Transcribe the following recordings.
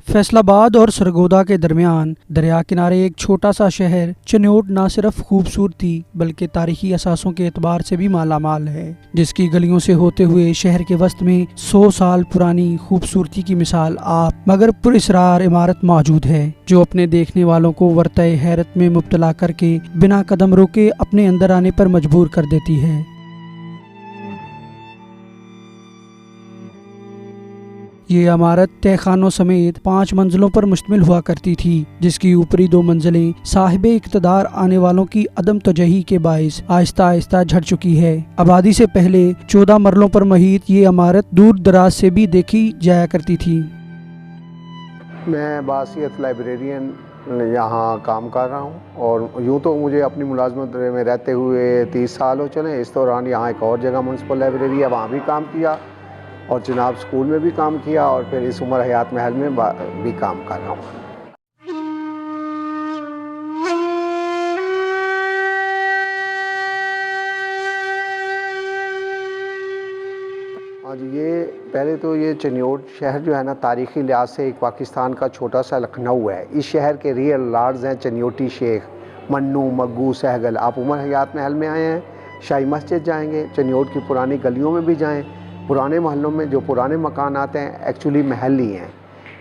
फैसलाबाद और सरगोदा के दरमियान दरिया किनारे एक छोटा सा शहर चन्योट न सिर्फ खूबसूरती बल्कि तारीखी असासों के एतबार से भी मालामाल है, जिसकी गलियों से होते हुए शहर के वस्त में 100 साल पुरानी खूबसूरती की मिसाल आप मगर पुरअसरार इमारत मौजूद है, जो अपने देखने वालों को वर्तए हैरत में मुब्तला करके बिना कदम रोके अपने अंदर आने पर मजबूर कर देती है। ये इमारत तहखानों समेत 5 मंजिलों पर मुश्तमिल हुआ करती थी, जिसकी ऊपरी 2 मंजिलें साहिबे इक़्तिदार आने वालों की अदम तजही के बाइस आहिस्ता आहिस्ता झड़ चुकी है। आबादी से पहले 14 मरलों पर मुहित ये इमारत दूर दराज से भी देखी जाया करती थी। मैं बासियत लाइब्रेरियन यहाँ काम कर रहा हूँ और यूँ तो मुझे अपनी मुलाजमत में रहते हुए 30 साल हो चले। इस दौरान यहाँ एक और जगह म्यूनसिपल लाइब्रेरी है, वहाँ भी काम किया और जनाब स्कूल में भी काम किया और फिर इस उमर हयात महल में भी काम कर रहा हूँ। आज ये पहले तो ये चन्योट शहर जो है ना, तारीख़ी लिहाज से एक पाकिस्तान का छोटा सा लखनऊ है। इस शहर के रियल लॉर्ड्स हैं चन्योटी शेख, मन्नू, मग्गू, सहगल। आप उमर हयात महल में आए हैं, शाही मस्जिद जाएंगे, चन्योट की पुरानी गलियों में भी जाएं। पुराने महलों में जो पुराने मकान आते हैं एक्चुअली महल ही हैं।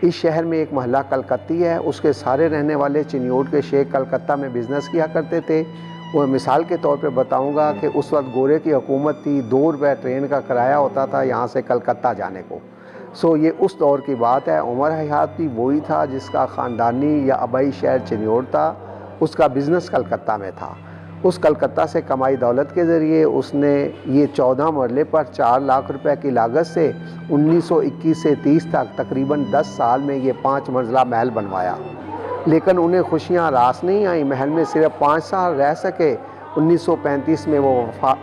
इस शहर में एक महला कलकत्ती है, उसके सारे रहने वाले चन्योट के शेख कलकत्ता में बिज़नेस किया करते थे। वो मिसाल के तौर पे बताऊंगा कि उस वक्त गोरे की हुकूमत थी, 2 रुपये ट्रेन का किराया होता था यहाँ से कलकत्ता जाने को। सो ये उस दौर की बात है। उमर हयात भी वही था जिसका ख़ानदानी या आबाई शहर चन्योट था, उसका बिज़नेस कलकत्ता में था। उस कलकत्ता से कमाई दौलत के ज़रिए उसने ये 14 मरले पर 4 लाख रुपए की लागत से 1921 से 30 तक तकरीबन 10 साल में ये 5 मंजिला महल बनवाया। लेकिन उन्हें खुशियाँ रास नहीं आई, महल में सिर्फ 5 साल रह सके। 1935 में वो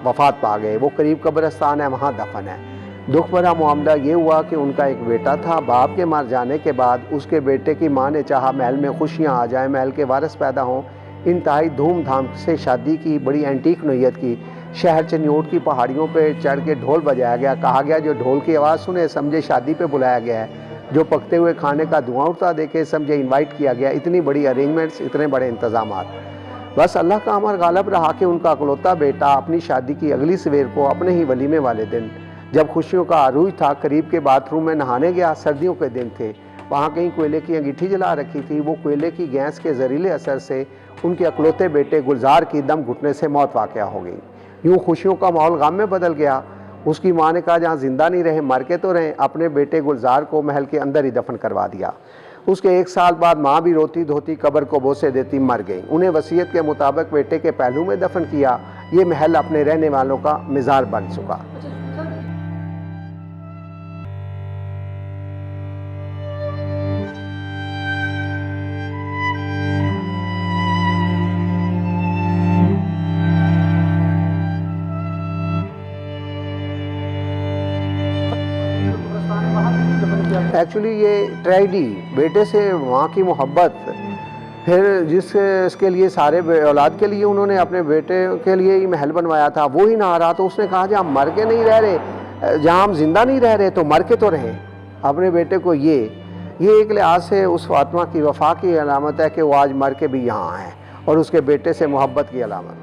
वफ़ात पा गए। वो करीब कब्रिस्तान है, वहाँ दफन है। दुख भरा मामला ये हुआ कि उनका एक बेटा था, बाप के मर जाने के बाद उसके बेटे की माँ ने चाहा महल में खुशियाँ आ जाएँ, महल के वारिस पैदा हों। इंतहाई धूमधाम से शादी की, बड़ी एंटीक नोयत की। शहर चन्योट की पहाड़ियों पे चढ़ के ढोल बजाया गया। कहा गया जो ढोल की आवाज़ सुने समझे शादी पे बुलाया गया है, जो पकते हुए खाने का धुआं उठता देखे समझे इनवाइट किया गया। इतनी बड़ी अरेंजमेंट्स, इतने बड़े इंतजामात। बस अल्लाह का अमर गालब रहा कि उनका अकलौता बेटा अपनी शादी की अगली सवेर को अपने ही वलीमे वाले दिन, जब खुशियों का आरूज था, करीब के बाथरूम में नहाने गया। सर्दियों के दिन थे, वहाँ कहीं कोयले की अंगीठी जला रखी थी। वो कोयले की गैस के जहरीले असर से उनके अकलौते बेटे गुलजार की दम घुटने से मौत वाक़या हो गई। यूँ खुशियों का माहौल गम में बदल गया। उसकी माँ ने कहा जहाँ ज़िंदा नहीं रहे मर के तो रहें। अपने बेटे गुलजार को महल के अंदर ही दफन करवा दिया। उसके 1 साल बाद माँ भी रोती धोती कब्र को बोसे देती मर गई। उन्हें वसीयत के मुताबिक बेटे के पहलू में दफन किया। ये महल अपने रहने वालों का मिज़ार बन चुका। एक्चुअली ये ट्रेजेडी, बेटे से वहाँ की मोहब्बत, फिर जिसके लिए सारे औलाद के लिए उन्होंने अपने बेटे के लिए ही महल बनवाया था, वो ही ना आ रहा। तो उसने कहा जहाँ मर के नहीं रह रहे, जहाँ हम जिंदा नहीं रह रहे तो मर के तो रहें अपने बेटे को। ये एक लिहाज से उस फातिमा की वफा की अलामत है कि वो आज मर के भी यहाँ है, और उसके बेटे से मोहब्बत की अलामत।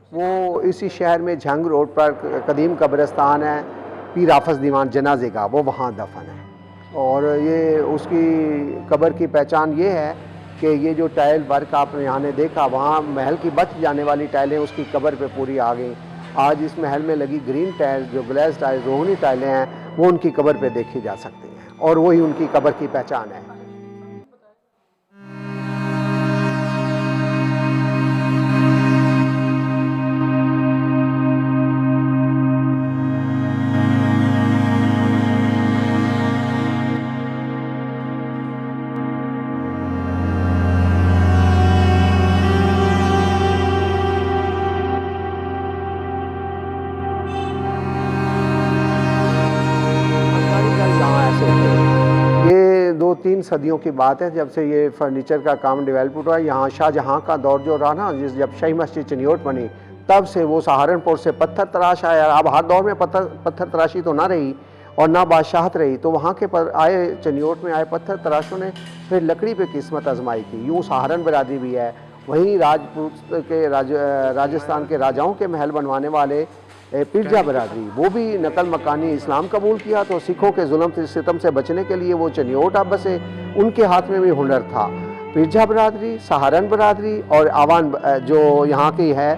वो इसी शहर में झंग रोड पर कदीम कब्रिस्तान है, पीर हाफ़िज़ दीवान जनाजे का, वो वहाँ दफन है। और ये उसकी कब्र की पहचान ये है कि ये जो टाइल वर्क आपने यहाँ ने देखा, वहाँ महल की बच जाने वाली टाइलें उसकी कब्र पे पूरी आ गई। आज इस महल में लगी ग्रीन टाइल, जो ग्लेस टाइल रोहनी टाइलें हैं, वो उनकी कब्र पे देखी जा सकती हैं और वही उनकी कब्र की पहचान है। 3 सदियों की बात है जब से ये फर्नीचर का काम डेवलप हुआ। यहाँ शाहजहाँ का दौर जो रहा ना, जब शाही मस्जिद चिन्योट बनी तब से वो सहारनपुर से पत्थर तराश आया। अब हर दौर में पत्थर तराशी तो ना रही और ना बादशाहत रही, तो वहाँ के आए चिन्योट में आए पत्थर तराशों ने फिर लकड़ी पे किस्मत आजमाई की। यूँ सहारन बरादरी भी है, वहीं राजपूत के राजस्थान के राजाओं के महल बनवाने वाले पिरजा बरादरी, वो भी नकल मकानी इस्लाम कबूल किया तो सिखों के जुल्म सितम से बचने के लिए वो चिन्योट आ बसे। उनके हाथ में भी हुनर था। पिरजा बरादरी, सहारन बरादरी और आवान जो यहाँ की है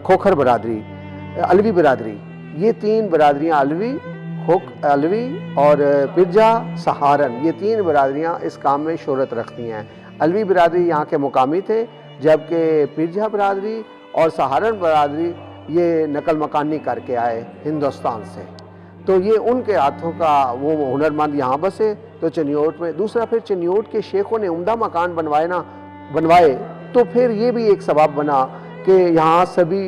खोखर बरादरी, अलवी बरादरी, ये 3 बरादरियाँ अलवी और पिरजा सहारन, ये 3 बरादरियाँ इस काम में शोहरत रखती हैं। अलवी बरादरी यहाँ के मुकामी थे, जबकि पिरजा बरादरी और सहारन बरादरी ये नकल मकानी करके आए हिंदुस्तान से। तो ये उनके हाथों का वो हुनरमंद यहाँ बसे तो चिन्योट में। दूसरा फिर चिन्योट के शेखों ने उम्दा मकान बनवाए तो फिर ये भी एक सबब बना कि यहाँ सभी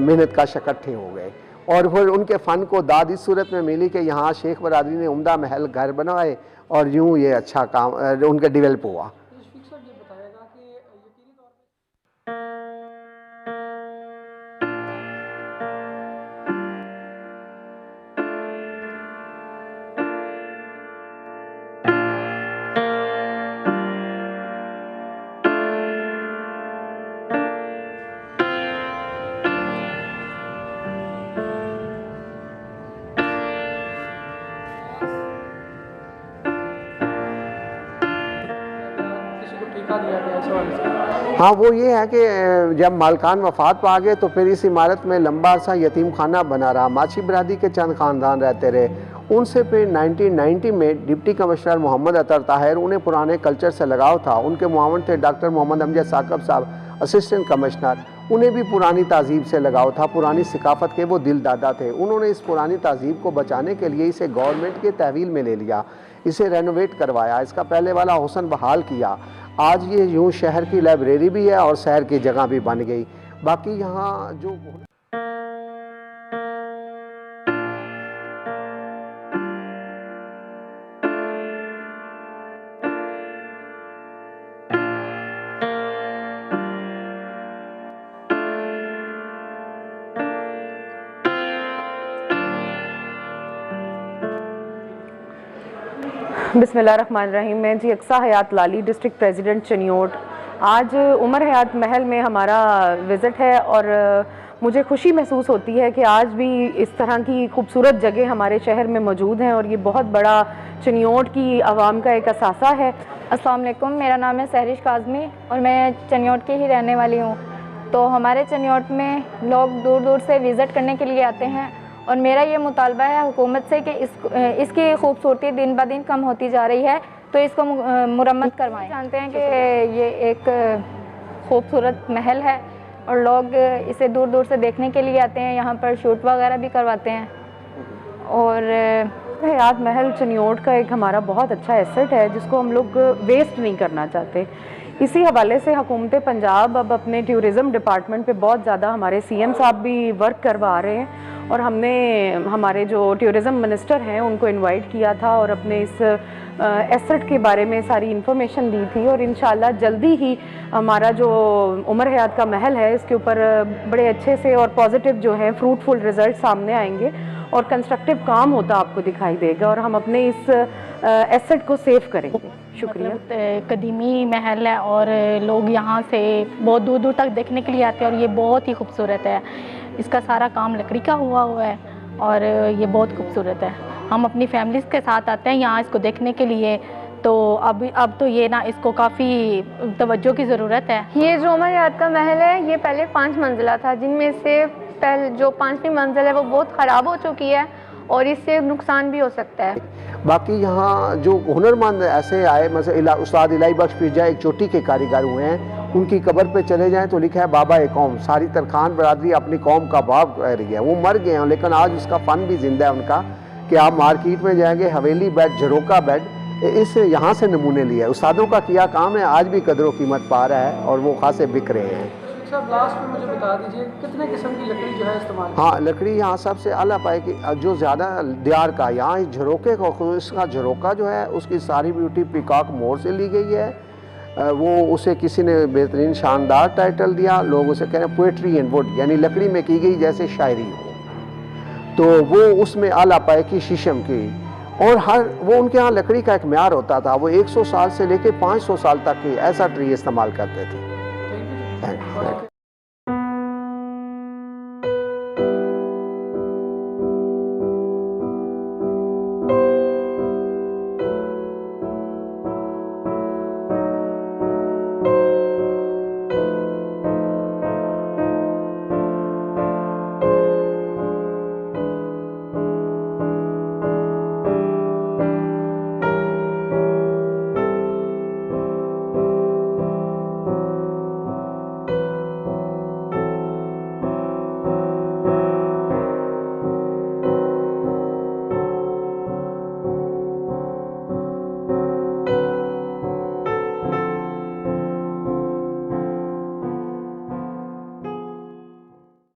मेहनत का इकट्ठे हो गए और फिर उनके फ़न को दाद इस सूरत में मिली कि यहाँ शेख बरादरी ने उम्दा महल घर बनवाए और यूँ ये अच्छा काम उनका डेवलप हुआ। हाँ, वो ये है कि जब मालकान वफात पा गए तो फिर इस इमारत में लंबा अरसा यतीम खाना बना रहा। माछी बरादरी के चंद ख़ानदान रहते रहे। उनसे फिर 1990 में डिप्टी कमिश्नर मोहम्मद अतर ताहिर, उन्हें पुराने कल्चर से लगाव था। उनके मुआवन थे डॉक्टर मोहम्मद अमजद साकब साहब, असिस्टेंट कमिश्नर। उन्हें भी पुरानी तहजीब से लगाव था, पुरानी सिकाफत के वो दिल दादा थे। उन्होंने इस पुरानी तहजीब को बचाने के लिए इसे गवर्नमेंट के तहवील में ले लिया, इसे रेनोवेट करवाया, इसका पहले वाला हुसन बहाल किया। आज ये यूँ शहर की लाइब्रेरी भी है और सैर की जगह भी बन गई। बाकी यहाँ जो बिस्मिल्लाहिर्रहमानिर्रहीम। मैं जी अक्सा हयात लाली, डिस्ट्रिक्ट प्रेसिडेंट चिन्योट। आज उमर हयात महल में हमारा विज़िट है और मुझे खुशी महसूस होती है कि आज भी इस तरह की खूबसूरत जगह हमारे शहर में मौजूद हैं और ये बहुत बड़ा चिन्योट की आवाम का एक असासा है। अस्सलाम वालेकुम, मेरा नाम है सहरिश काज़मी और मैं चिन्योट की ही रहने वाली हूँ। तो हमारे चिन्योट में लोग दूर दूर से विज़िट करने के लिए आते हैं और मेरा ये मुतालबा है हुकूमत से कि इसकी खूबसूरती दिन ब दिन कम होती जा रही है, तो इसको मुरम्मत करवाएं। जानते हैं कि ये एक खूबसूरत महल है और लोग इसे दूर दूर से देखने के लिए आते हैं, यहाँ पर शूट वगैरह भी करवाते हैं। और हयात महल चिन्योट का एक हमारा बहुत अच्छा एसेट है जिसको हम लोग वेस्ट नहीं करना चाहते। इसी हवाले से हुकूमत पंजाब अब अपने टूरिज़म डिपार्टमेंट पे बहुत ज़्यादा, हमारे सीएम साहब भी वर्क करवा रहे हैं और हमने हमारे जो टूरिज़म मिनिस्टर हैं उनको इनवाइट किया था और अपने इस एसेट के बारे में सारी इन्फॉर्मेशन दी थी। और इंशाल्लाह जल्दी ही हमारा जो उमर हयात का महल है इसके ऊपर बड़े अच्छे से और पॉजिटिव जो है फ्रूटफुल रिज़ल्ट सामने आएंगे और कंस्ट्रक्टिव काम होता आपको दिखाई देगा और हम अपने इस एसेट को सेव करेंगे। शुक्रिया। कदीमी महल है और लोग यहाँ से बहुत दूर दूर तक देखने के लिए आते हैं और ये बहुत ही खूबसूरत है। इसका सारा काम लकड़ी का हुआ है और ये बहुत खूबसूरत है। हम अपनी फैमिलीज़ के साथ आते हैं यहाँ इसको देखने के लिए, तो अब तो ये ना इसको काफ़ी तवज्जो की ज़रूरत है। ये जो उमर हयात का महल है ये पहले 5 मंजिला था, जिनमें से पहले जो 5वीं मंजिल है वो बहुत ख़राब हो चुकी है और इससे नुकसान भी हो सकता है। बाकी यहाँ जो हुनरमंद ऐसे आए, मतलब उस्ताद इलाही बख्श पिरजा एक चोटी के कारीगर हुए हैं, उनकी कब्र पे चले जाएं तो लिखा है बाबा ए कौम। सारी तरखान बरादरी अपनी कौम का बाप कह रही है। वो मर गए हैं लेकिन आज उसका फ़न भी जिंदा है उनका, कि आप मार्केट में जाएंगे हवेली बेड, झरोका बेड, इस यहाँ से नमूने लिए। उस्तादों का किया काम है आज भी कदर व कीमत पा रहा है और वो खासे बिक रहे हैं। साहब लास्ट में मुझे बता दीजिए कितने किस्म की लकड़ी जो है इस्तेमाल हाँ, लकड़ी यहाँ सबसे अला पाए कि जो ज़्यादा दियार का, यहाँ इस झरोके को, इसका झरोका जो है उसकी सारी ब्यूटी पीकॉक मोर से ली गई है। वो उसे किसी ने बेहतरीन शानदार टाइटल दिया, लोग उसे कह रहे हैं पोएट्री एंड वुड, यानी लकड़ी में की गई जैसे शायरी हो। तो वो उसमें आला पाए की शीशम की, और वो उनके यहाँ लकड़ी का एक म्यार होता था, वो 100 साल से लेके 500 साल तक की ऐसा ट्री इस्तेमाल करते थे।